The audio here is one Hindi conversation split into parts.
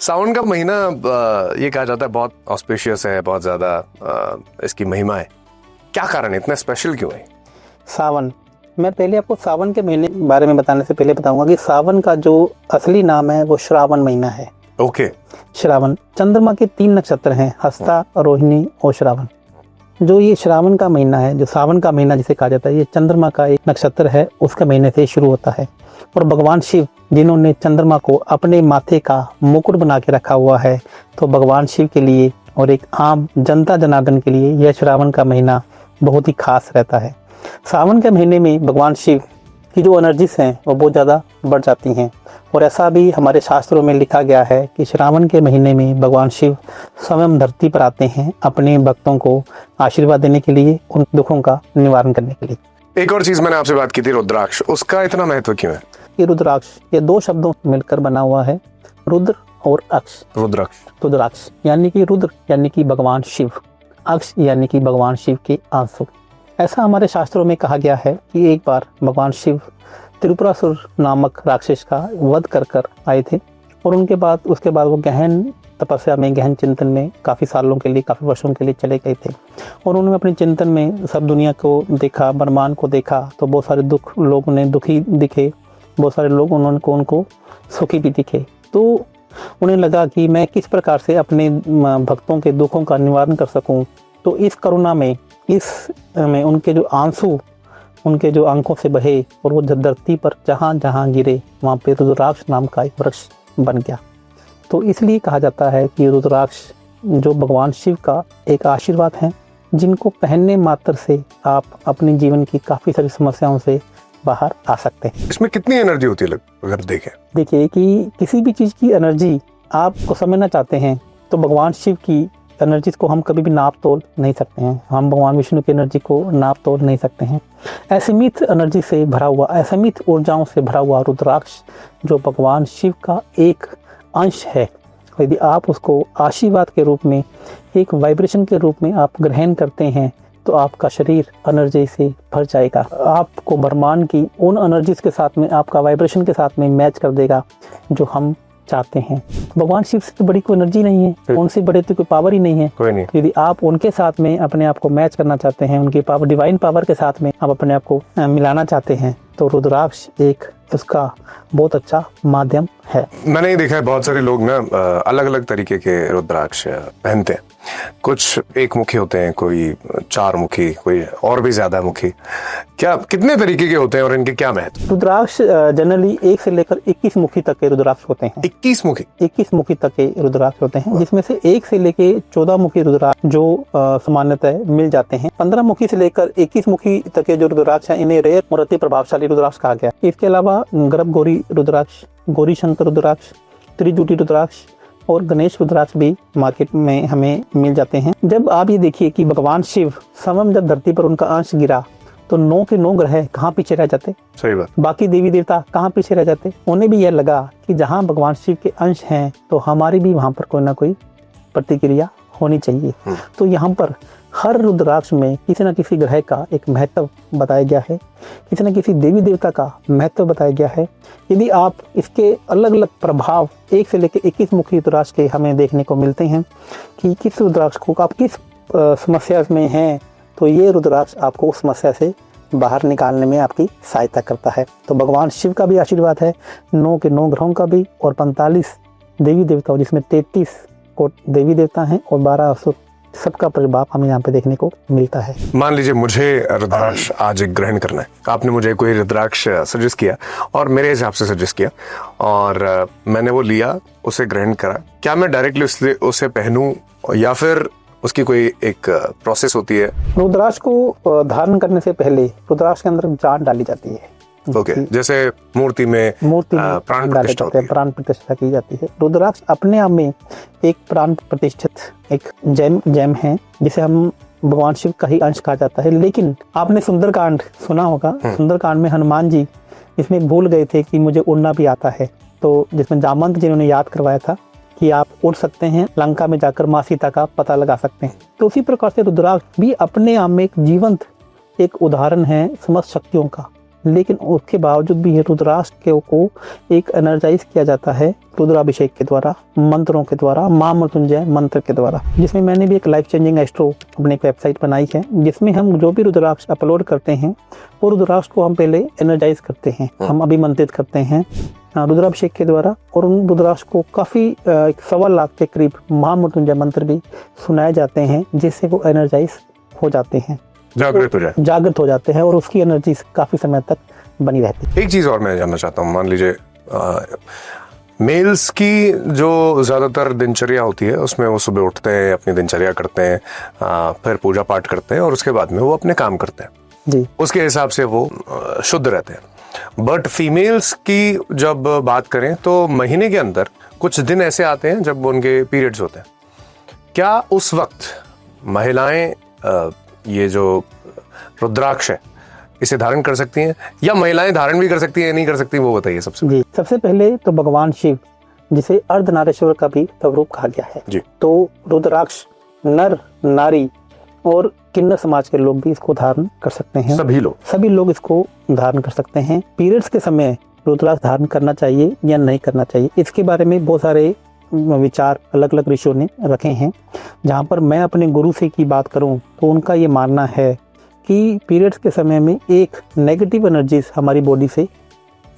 सावन का महीना ये कहा जाता है बहुत ऑस्पिशियस है, बहुत ज़्यादा इसकी महिमा है। क्या कारण है, इतना स्पेशल क्यों है सावन? मैं पहले आपको सावन के महीने के बारे में बताने से पहले बताऊंगा कि सावन का जो असली नाम है वो श्रावण महीना है। ओके। श्रावण, चंद्रमा के 3 नक्षत्र हैं, हस्ता, रोहिणी और श्रावण। जो ये श्रावण का महीना है, जो सावन का महीना जिसे कहा जाता है, ये चंद्रमा का एक नक्षत्र है, उसका महीने से शुरू होता है। और भगवान शिव जिन्होंने चंद्रमा को अपने माथे का मुकुट बना के रखा हुआ है, तो भगवान शिव के लिए और एक आम जनता जनार्दन के लिए यह श्रावण का महीना बहुत ही खास रहता है। सावन के महीने में भगवान शिव की जो एनर्जीज हैं वो बहुत ज़्यादा बढ़ जाती हैं, और ऐसा भी हमारे शास्त्रों में लिखा गया है कि श्रावण के महीने में भगवान शिव स्वयं धरती पर आते हैं अपने भक्तों को आशीर्वाद देने के लिए, उन दुखों का निवारण करने के लिए। एक और चीज मैंने आपसे बात की थी, रुद्राक्ष, उसका इतना महत्व क्यों है? ये रुद्राक्ष ये 2 शब्दों मिलकर बना हुआ है, रुद्र और अक्ष। रुद्राक्ष यानी कि रुद्र यानी कि भगवान शिव, अक्ष यानी कि भगवान शिव के आंसू। ऐसा हमारे शास्त्रों में कहा गया है कि एक बार भगवान शिव त्रिपुरासुर नामक राक्षस का वध कर आए थे, और उसके बाद वो गहन तपस्या में, गहन चिंतन में काफ़ी सालों के लिए, काफ़ी वर्षों के लिए चले गए थे। और उन्होंने अपने चिंतन में सब दुनिया को देखा, ब्रह्मांड को देखा, तो बहुत सारे लोग उन्हें दुखी दिखे, बहुत सारे लोग उनको सुखी भी दिखे। तो उन्हें लगा कि मैं किस प्रकार से अपने भक्तों के दुखों का निवारण कर सकूं। तो इस करुणा में, इसमें उनके जो आंसू उनके जो आंखों से बहे और वो धरती पर जहाँ जहाँ गिरे वहाँ पे रुद्राक्ष नाम का एक वृक्ष बन गया। तो इसलिए कहा जाता है कि रुद्राक्ष जो भगवान शिव का एक आशीर्वाद है, जिनको पहनने मात्र से आप अपने जीवन की काफ़ी सारी समस्याओं से बाहर आ सकते हैं। इसमें कितनी एनर्जी होती है अगर देखिए कि किसी भी चीज़ की एनर्जी आपको समझना चाहते हैं तो भगवान शिव की एनर्जीज को हम कभी भी नाप तोल नहीं सकते हैं, हम भगवान विष्णु की एनर्जी को नाप तोल नहीं सकते हैं। असीमित एनर्जी से भरा हुआ, असीमित ऊर्जाओं से भरा हुआ रुद्राक्ष जो भगवान शिव का एक अंश है, यदि आप उसको आशीर्वाद के रूप में, एक वाइब्रेशन के रूप में आप ग्रहण करते हैं, तो आपका शरीर एनर्जी से भर जाएगा। आपको ब्रह्मांड की उन एनर्जीज के साथ में, आपका वाइब्रेशन के साथ में मैच कर देगा जो हम चाहते हैं। भगवान शिव से बड़ी कोई एनर्जी नहीं है, उनसे बड़े तो कोई पावर ही नहीं है। कोई नहीं। यदि आप उनके साथ में अपने आप को मैच करना चाहते हैं, उनकी पावर, डिवाइन पावर के साथ में आप अपने आप को मिलाना चाहते हैं, तो रुद्राक्ष एक उसका बहुत अच्छा माध्यम है। मैंने ये देखा है बहुत सारे लोग ना अलग अलग तरीके के रुद्राक्ष पहनते हैं। कुछ 1 मुखी होते हैं, कोई 4 मुखी, कोई और भी ज्यादा मुखी। क्या कितने तरीके के होते हैं और इनके क्या महत्व? रुद्राक्ष जनरली 1 से लेकर 21 मुखी तक के रुद्राक्ष होते हैं। 21 मुखी तक के रुद्राक्ष होते हैं, जिसमें से 1 से लेकर 14 मुखी रुद्राक्ष जो सामान्यतः मिल जाते हैं। 15 मुखी से लेकर 21 मुखी तक के जो रुद्राक्ष हैं, इन्हें रेयर और अति प्रभावशाली रुद्राक्ष कहा गया। इसके अलावा गर्भगौरी रुद्राक्ष, गौरी शंकर रुद्राक्ष, त्रिजुटी रुद्राक्ष और गणेश रुद्राक्ष भी मार्केट में हमें मिल जाते हैं। जब आप ये देखिए कि भगवान शिव स्वयं जब धरती पर उनका अंश गिरा, तो 9 के 9 ग्रह कहाँ पीछे रह जाते? सही बात। बाकी देवी देवता कहाँ पीछे रह जाते? उन्हें भी यह लगा कि जहाँ भगवान शिव के अंश हैं, तो हमारी भी वहाँ पर कोई ना कोई प्रतिक्रिया होनी चाहिए। तो यहाँ पर हर रुद्राक्ष में किसी न किसी ग्रह का एक महत्व बताया गया है, किसी न किसी देवी देवता का महत्व बताया गया है। यदि आप इसके अलग अलग प्रभाव 1 से लेकर 21 मुखी रुद्राक्ष के हमें देखने को मिलते हैं कि किस रुद्राक्ष को आप किस समस्या में हैं, तो ये रुद्राक्ष आपको उस समस्या से बाहर निकालने में आपकी सहायता करता है। तो भगवान शिव का भी आशीर्वाद है, 9 के 9 ग्रहों का भी, और 45 देवी देवताओं, जिसमें 33 को देवी देवता हैं और 12 असुर, सबका प्रभाव हमें यहाँ पे देखने को मिलता है। मान लीजिए मुझे रुद्राक्ष आज ग्रहण करना है, आपने मुझे कोई रुद्राक्ष सजेस्ट किया और मेरे हिसाब से सजेस्ट किया, और मैंने वो लिया, उसे ग्रहण करा। क्या मैं डायरेक्टली उसे पहनूं या फिर उसकी कोई एक प्रोसेस होती है? रुद्राक्ष को धारण करने से पहले रुद्राक्ष के अंदर जान डाली जाती है। ओके। जैसे मूर्ति में प्राण प्रतिष्ठा की जाती है। रुद्राक्ष अपने आप में एक प्राण प्रतिष्ठित एक जेम है, जिसे हम भगवान शिव का ही अंश कहा जाता है। लेकिन आपने सुंदरकांड सुना होगा, सुंदरकांड में हनुमान जी इसमें भूल गए थे कि मुझे उड़ना भी आता है, तो जिसमें जामवंत जी ने याद करवाया था कि आप उड़ सकते हैं, लंका में जाकर माँ सीता का पता लगा सकते हैं। तो उसी प्रकार से रुद्राक्ष भी अपने आप में एक जीवंत एक उदाहरण है समस्त शक्तियों का, लेकिन उसके बावजूद भी रुद्राक्ष को एक एनर्जाइज किया जाता है रुद्राभिषेक के द्वारा, मंत्रों के द्वारा, महामृत्युंजय मंत्र के द्वारा, जिसमें मैंने भी एक लाइफ चेंजिंग एस्ट्रो अपनी एक वेबसाइट बनाई है, जिसमें हम जो भी रुद्राक्ष अपलोड करते हैं वो रुद्राक्ष को हम पहले एनर्जाइज करते हैं, हम अभिमंत्रित करते हैं रुद्राभिषेक के द्वारा, और उन रुद्राक्ष को काफ़ी 1.25 लाख के करीब महामृत्युंजय मंत्र भी सुनाए जाते हैं, जिससे वो एनर्जाइज हो जाते हैं, जागृत हो जाते हैं, और उसकी एनर्जी काफ़ी समय तक बनी रहती है। एक चीज़ और मैं जानना चाहता हूँ, मान लीजिए मेल्स की जो ज़्यादातर दिनचर्या होती है उसमें वो सुबह उठते हैं, अपनी दिनचर्या करते हैं, फिर पूजा पाठ करते हैं और उसके बाद में वो अपने काम करते हैं जी, उसके हिसाब से वो शुद्ध रहते हैं। बट फीमेल्स की जब बात करें तो महीने के अंदर कुछ दिन ऐसे आते हैं जब उनके पीरियड्स होते हैं, क्या उस वक्त महिलाएं ये जो रुद्राक्ष है इसे धारण कर सकती हैं, या महिलाएं धारण भी कर सकती हैं या नहीं कर सकती, वो बताइए सबसे। जी, सबसे पहले तो भगवान शिव, जिसे अर्धनारीश्वर का भी स्वरूप कहा गया है जी, तो रुद्राक्ष नर नारी और किन्नर समाज के लोग भी इसको धारण कर सकते हैं, सभी लोग इसको धारण कर सकते हैं। पीरियड्स के समय रुद्राक्ष धारण करना चाहिए या नहीं करना चाहिए, इसके बारे में बहुत सारे विचार अलग अलग ऋषियों ने रखे हैं। जहाँ पर मैं अपने गुरु से की बात करूँ तो उनका ये मानना है कि पीरियड्स के समय में एक नेगेटिव एनर्जीज हमारी बॉडी से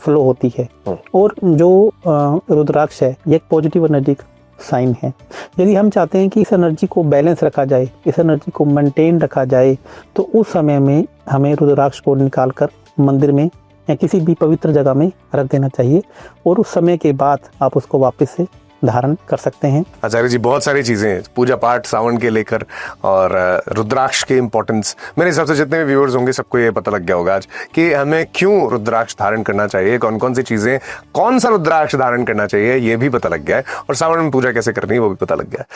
फ्लो होती है, और जो रुद्राक्ष है ये एक पॉजिटिव एनर्जी का साइन है। यदि हम चाहते हैं कि इस एनर्जी को बैलेंस रखा जाए, इस एनर्जी को मेंटेन रखा जाए, तो उस समय में हमें रुद्राक्ष को निकाल कर मंदिर में या किसी भी पवित्र जगह में रख देना चाहिए, और उस समय के बाद आप उसको वापस से धारण कर सकते हैं। आचार्य जी, बहुत सारी चीजें हैं, पूजा पाठ सावन के लेकर और रुद्राक्ष के इम्पोर्टेंस, मेरे हिसाब से जितने भी व्यूअर्स होंगे सबको ये पता लग गया होगा आज कि हमें क्यों रुद्राक्ष धारण करना चाहिए, कौन कौन सी चीजें, कौन सा रुद्राक्ष धारण करना चाहिए ये भी पता लग गया है, और सावन में पूजा कैसे करनी है वो भी पता लग गया है।